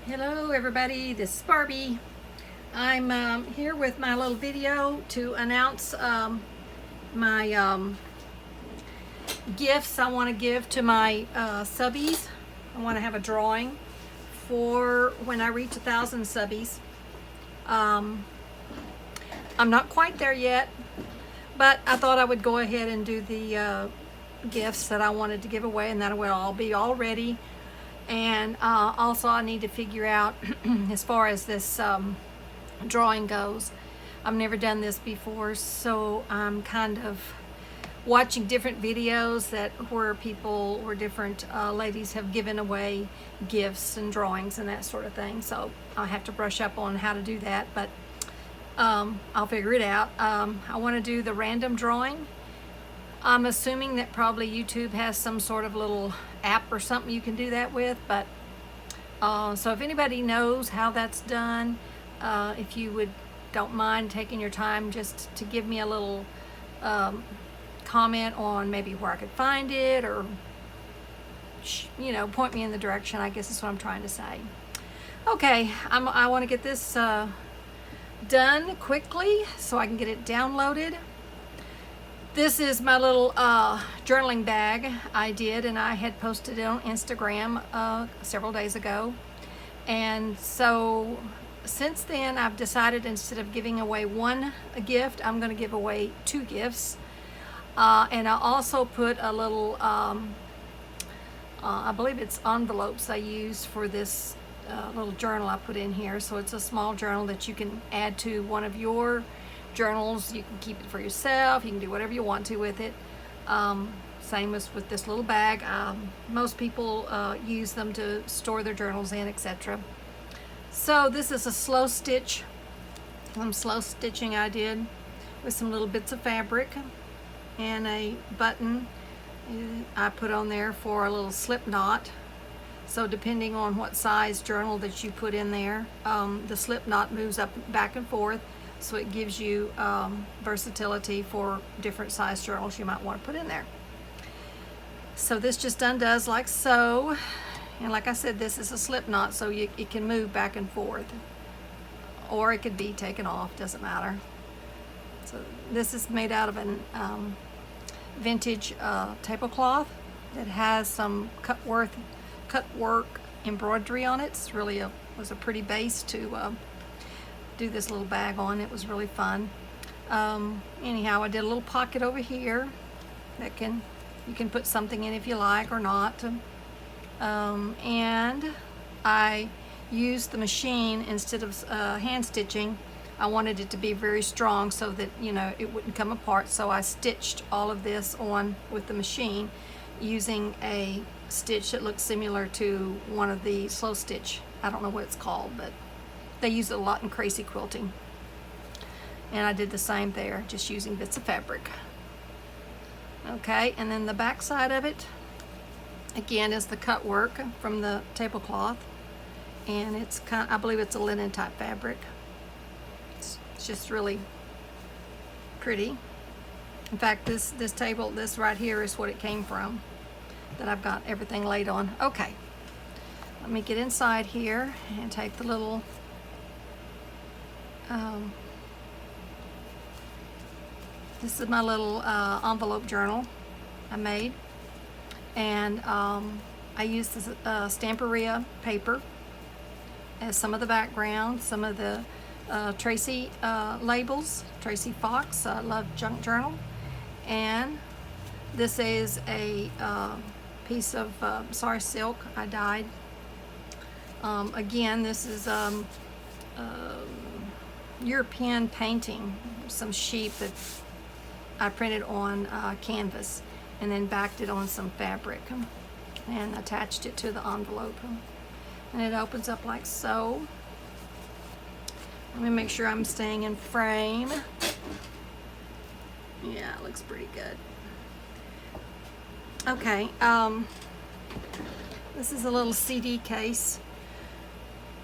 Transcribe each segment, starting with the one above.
Hello everybody, this is Barbie. I'm here with my little video to announce my gifts I want to give to my subbies. I want to have a drawing for when I reach 1,000 subbies. I'm not quite there yet, but I thought I would go ahead and do the gifts that I wanted to give away, and that will all be all ready. And also I need to figure out as far as this drawing goes. I've never done this before, so I'm kind of watching different videos where different ladies have given away gifts and drawings and that sort of thing. So I have to brush up on how to do that, but I'll figure it out. I want to do the random drawing. I'm assuming that probably YouTube has some sort of little app or something you can do that with, but so if anybody knows how that's done, if you don't mind taking your time just to give me a little comment on maybe where I could find it, or point me in the direction, I guess is what I'm trying to say. Okay, I want to get this done quickly so I can get it downloaded. This is my little journaling bag I did, and I had posted it on Instagram several days ago. And so since then I've decided, instead of giving away one gift, I'm going to give away 2 gifts. And I also put a little, I believe it's envelopes I use for this little journal I put in here. So it's a small journal that you can add to one of your journals. You can keep it for yourself, you can do whatever you want to with it. Same as with this little bag. Most people use them to store their journals in, etc. So this is a slow stitch, some slow stitching I did with some little bits of fabric, and a button I put on there for a little slip knot. So depending on what size journal that you put in there, the slip knot moves up back and forth. So it gives you versatility for different size journals you might want to put in there. So this just undoes like so. And like I said, this is a slip knot, so it can move back and forth. Or it could be taken off, doesn't matter. So this is made out of an vintage tablecloth that has some cut work embroidery on it. It's really was a pretty base to do this little bag on. It was really fun. Anyhow, I did a little pocket over here that you can put something in if you like or not. And I used the machine instead of hand stitching. I wanted it to be very strong so that it wouldn't come apart. So I stitched all of this on with the machine using a stitch that looks similar to one of the slow stitch. I don't know what it's called, but they use it a lot in crazy quilting. And I did the same there, just using bits of fabric. Okay, and then the back side of it, again, is the cut work from the tablecloth. And it's I believe it's a linen type fabric. It's just really pretty. In fact, this right here is what it came from, that I've got everything laid on. Okay, let me get inside here and take the little this is my little envelope journal I made, and I used this Stamperia paper as some of the background, some of the Tracy labels, Tracy Fox, Love Junk Journal, and this is a piece of Sari silk I dyed. Again, this is European painting, some sheep that I printed on canvas and then backed it on some fabric and attached it to the envelope, and it opens up like so. Let me make sure I'm staying in frame. Yeah, it looks pretty good. Okay, this is a little CD case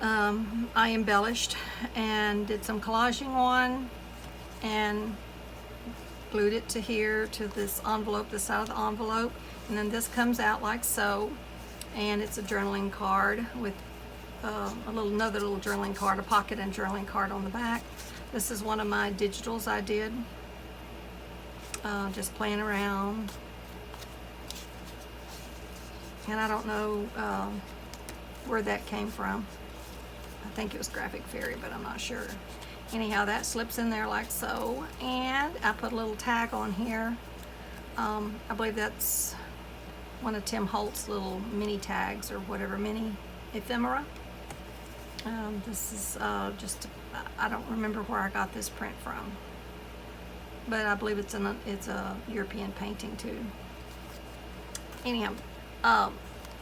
I embellished and did some collaging on and glued it to here, to this envelope, the side of the envelope, and then this comes out like so, and it's a journaling card with another little journaling card, a pocket and journaling card on the back. This is one of my digitals I did, just playing around. And I don't know where that came from. I think it was Graphic Fairy, but I'm not sure. Anyhow, that slips in there like so. And I put a little tag on here. I believe that's one of Tim Holtz's little mini tags or whatever, mini ephemera. This is just, I don't remember where I got this print from, but I believe it's a European painting too. Anyhow,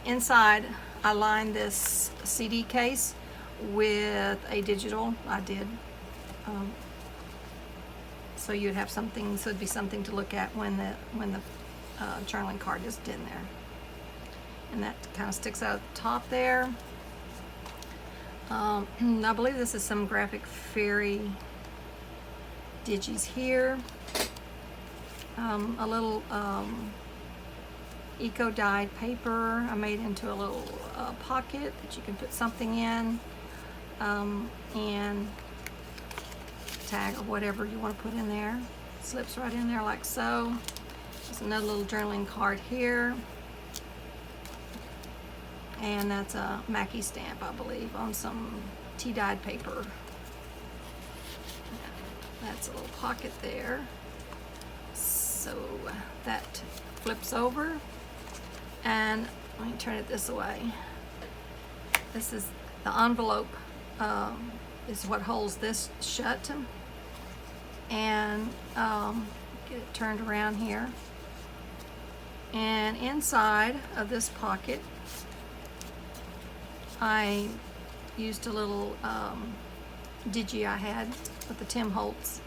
inside I lined this CD case with a digital. I did. So you'd have something, so it'd be something to look at when the journaling card is in there. And that kind of sticks out at the top there. I believe this is some Graphic Fairy digis here. A little eco-dyed paper I made into a little pocket that you can put something in, and tag or whatever you want to put in there. Slips right in there like so. There's another little journaling card here, and that's a Mackie stamp, I believe, on some tea-dyed paper. That's a little pocket there. So that flips over, and let me turn it this way. This is the envelope, is what holds this shut, and get it turned around here. And inside of this pocket, I used a little digi I had with the Tim Holtz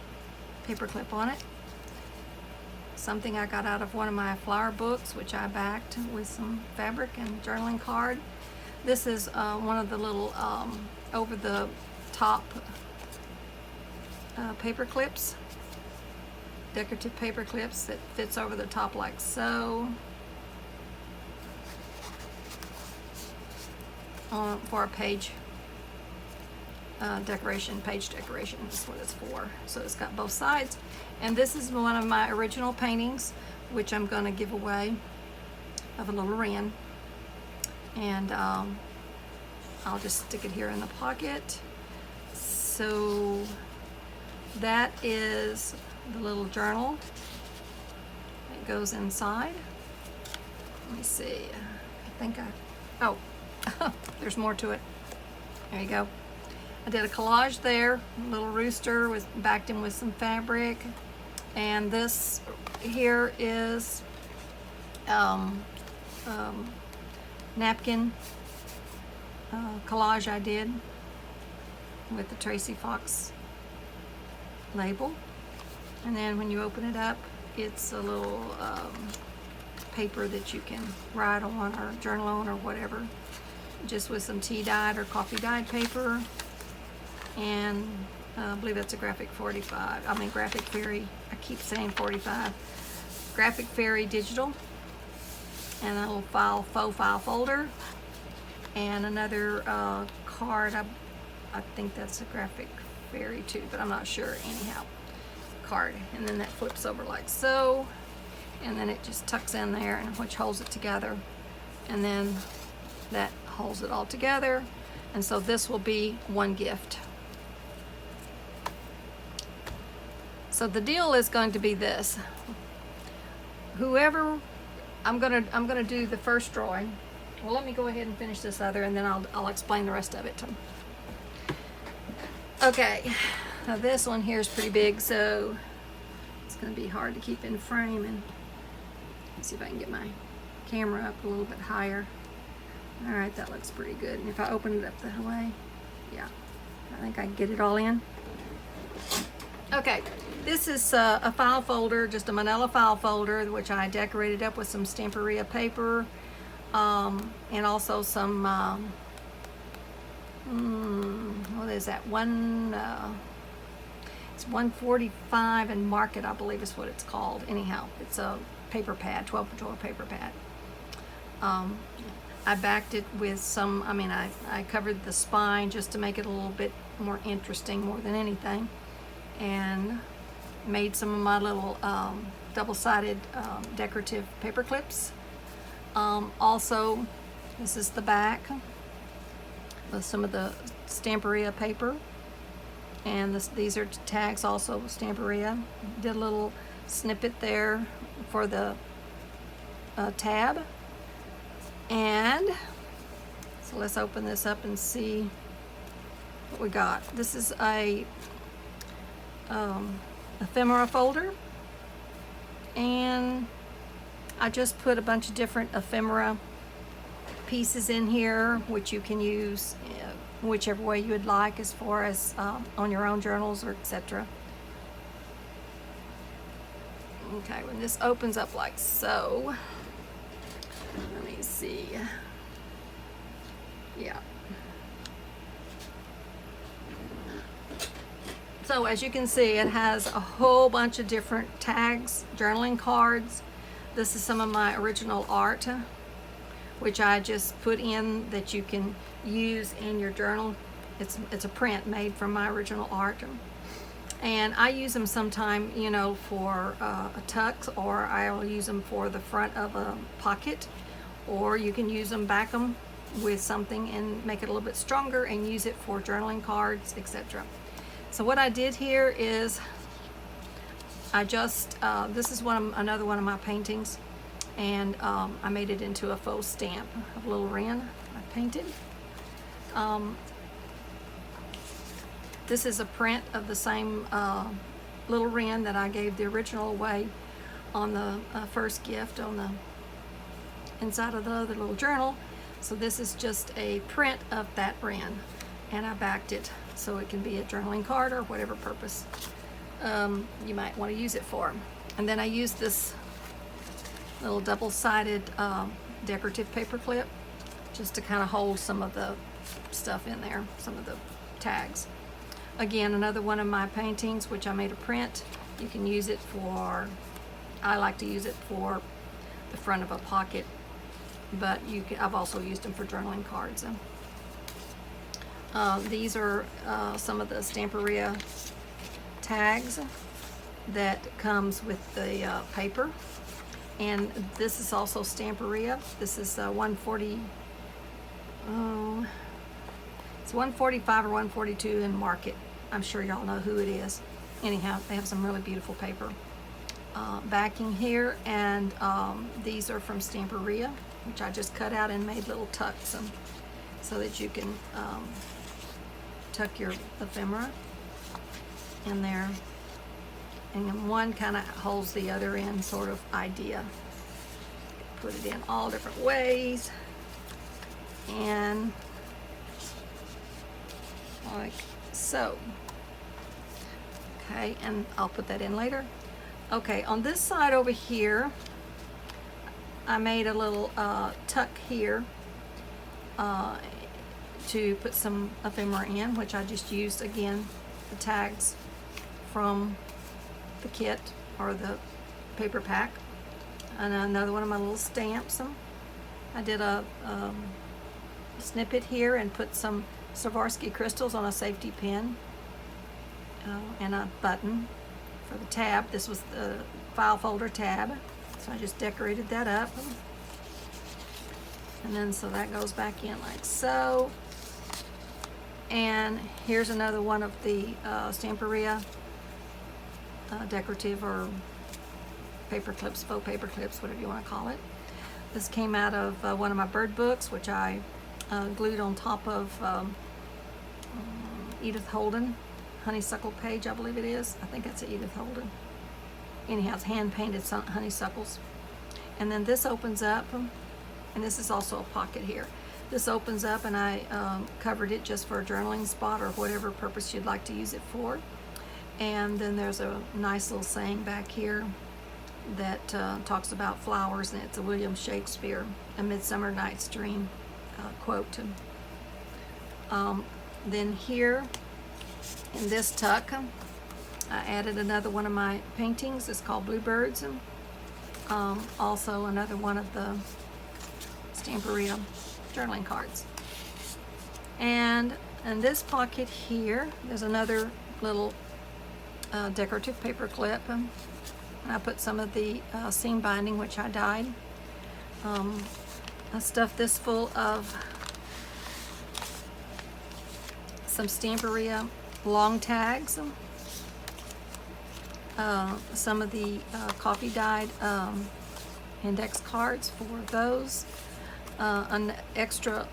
paperclip on it. Something I got out of one of my flower books, which I backed with some fabric and journaling card. This is one of the little over the top paper clips, decorative paper clips that fits over the top like so, for a page decoration. Page decoration is what it's for. So it's got both sides. And this is one of my original paintings, which I'm going to give away, of a little wren. And I'll just stick it here in the pocket. So that is the little journal that goes inside. Let me see. I think oh, there's more to it. There you go. I did a collage there, a little rooster with backed in with some fabric. And this here is napkin collage I did with the Tracy Fox label. And then when you open it up, it's a little paper that you can write on or journal on or whatever, just with some tea dyed or coffee dyed paper. And I believe that's a Graphic Fairy, I keep saying 45, Graphic Fairy digital, and a little faux file folder, and another card. I think that's a Graphic Fairy too, but I'm not sure. Anyhow, card, and then that flips over like so, and then it just tucks in there, and which holds it together, and then that holds it all together. And so this will be one gift. So the deal is going to be this. Whoever, I'm gonna do the first drawing. Well, let me go ahead and finish this other, and then I'll explain the rest of it. Okay, now this one here is pretty big, so it's gonna be hard to keep in frame. And let's see if I can get my camera up a little bit higher. All right, that looks pretty good. And if I open it up that way, yeah, I think I can get it all in. Okay, this is a file folder, just a manila file folder, which I decorated up with some Stamperia paper, and also some, what is that, it's 145 and Market, I believe is what it's called. Anyhow, it's a paper pad, 12x12 paper pad. I backed it with some, I covered the spine just to make it a little bit more interesting more than anything, and made some of my little double-sided decorative paper clips. Also, this is the back with some of the Stamperia paper, and these are tags also with Stamperia. Did a little snippet there for the tab. And so let's open this up and see what we got. This is a ephemera folder, and I just put a bunch of different ephemera pieces in here, which you can use whichever way you would like, as far as on your own journals or etc. Okay, when this opens up like so, let me see. Yeah. So as you can see, it has a whole bunch of different tags, journaling cards. This is some of my original art, which I just put in that you can use in your journal. It's a print made from my original art. And I use them sometime, you know, for a tux, or I'll use them for the front of a pocket, or you can use them, back them with something and make it a little bit stronger and use it for journaling cards, etc. So what I did here is I just, this is another one of my paintings, and I made it into a faux stamp of a little wren I painted. This is a print of the same little wren that I gave the original away on the first gift on the inside of the other little journal. So this is just a print of that wren, and I backed it so it can be a journaling card or whatever purpose you might want to use it for. And then I used this little double-sided decorative paper clip just to kind of hold some of the stuff in there, some of the tags. Again, another one of my paintings, which I made a print. You can use it for, I like to use it for the front of a pocket, but I've also used them for journaling cards. These are some of the Stamperia tags that comes with the paper, and this is also Stamperia. This is 140. It's 145 or 142 in Market. I'm sure y'all know who it is. Anyhow, they have some really beautiful paper backing here, and these are from Stamperia, which I just cut out and made little tucks so that you can tuck your ephemera in there, and then one kind of holds the other in, sort of idea. Put it in all different ways, and like so. Okay, and I'll put that in later. Okay, on this side over here, I made a little tuck here to put some ephemera in, which I just used, again, the tags from the kit or the paper pack. And another one of my little stamps. I did a snippet here and put some Swarovski crystals on a safety pin, and a button for the tab. This was the file folder tab, so I just decorated that up, and then so that goes back in like so. And here's another one of the Stamperia decorative or paper clips, faux paper clips, whatever you want to call it. This came out of one of my bird books, which I glued on top of Edith Holden honeysuckle page, I believe it is. I think that's Edith Holden. Anyhow, it's hand painted honeysuckles. And then this opens up, and this is also a pocket here. This opens up, and I covered it just for a journaling spot or whatever purpose you'd like to use it for. And then there's a nice little saying back here that talks about flowers, and it's a William Shakespeare, A Midsummer Night's Dream quote. Then here in this tuck, I added another one of my paintings. It's called Bluebirds. Also another one of the Stamperia journaling cards. And in this pocket here, there's another little decorative paper clip. And I put some of the seam binding, which I dyed. I stuffed this full of some Stamperia long tags. Some of the coffee dyed index cards for those. An extra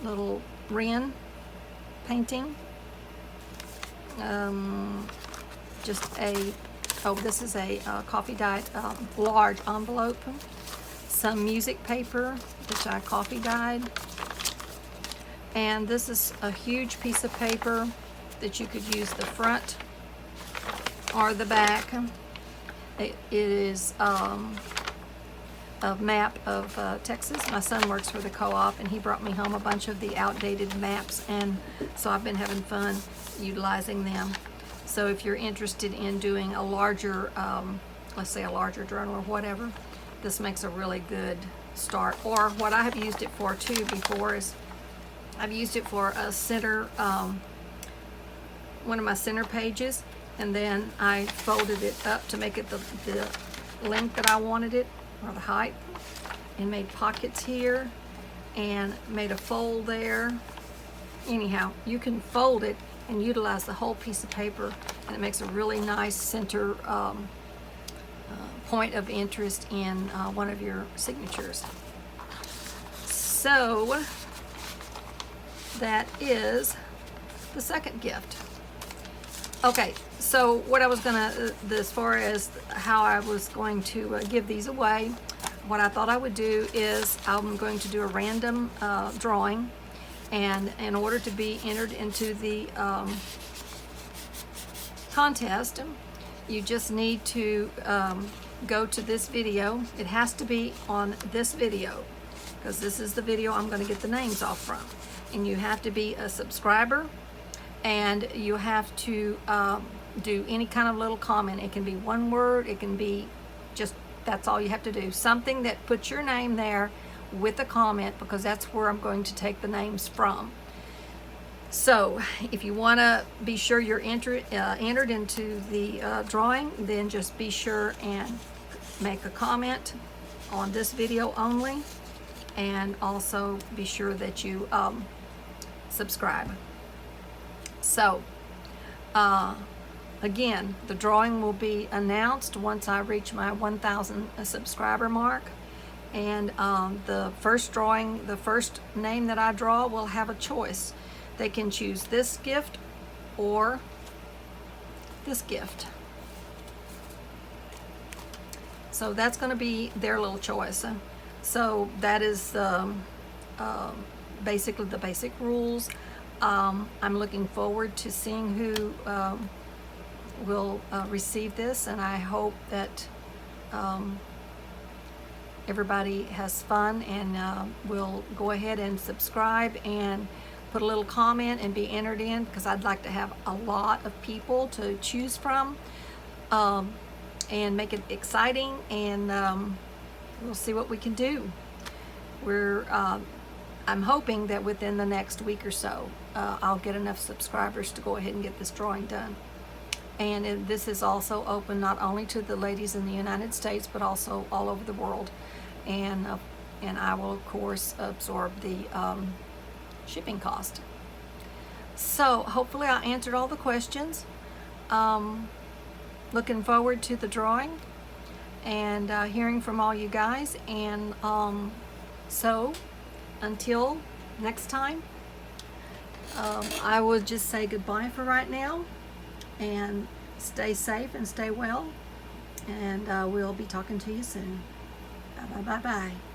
little wren painting. This is a coffee dyed large envelope. Some music paper, which I coffee dyed. And this is a huge piece of paper that you could use the front or the back. It is a map of Texas. My son works for the co-op, and he brought me home a bunch of the outdated maps, and so I've been having fun utilizing them. So if you're interested in doing a larger, let's say a larger journal or whatever, this makes a really good start. Or what I have used it for too before is I've used it for a center, one of my center pages, and then I folded it up to make it the length that I wanted it, or the height, and made pockets here and made a fold there. Anyhow, you can fold it and utilize the whole piece of paper, and it makes a really nice center point of interest in one of your signatures. So that is the second gift. Okay, so what I was gonna, as far as how I was going to give these away, what I thought I would do is I'm going to do a random drawing, and in order to be entered into the contest, you just need to go to this video. It has to be on this video, because this is the video I'm going to get the names off from. And you have to be a subscriber, and you have to do any kind of little comment. It can be one word, it can be just, that's all you have to do. Something that puts your name there with a comment, because that's where I'm going to take the names from. So if you want to be sure you're entered into the drawing, then just be sure and make a comment on this video only, and also be sure that you subscribe. So again, the drawing will be announced once I reach my 1,000 subscriber mark, and the first drawing, the first name that I draw will have a choice. They can choose this gift or this gift. So that's going to be their little choice. So that is basically the basic rules. I'm looking forward to seeing who will receive this, and I hope that everybody has fun and will go ahead and subscribe and put a little comment and be entered in, because I'd like to have a lot of people to choose from, and make it exciting, and we'll see what we can do. I'm hoping that within the next week or so, I'll get enough subscribers to go ahead and get this drawing done. And this is also open not only to the ladies in the United States, but also all over the world. And I will, of course, absorb the shipping cost. So hopefully I answered all the questions. Looking forward to the drawing and hearing from all you guys. And so until next time, I will just say goodbye for right now, and stay safe and stay well, and we'll be talking to you soon. Bye bye bye bye.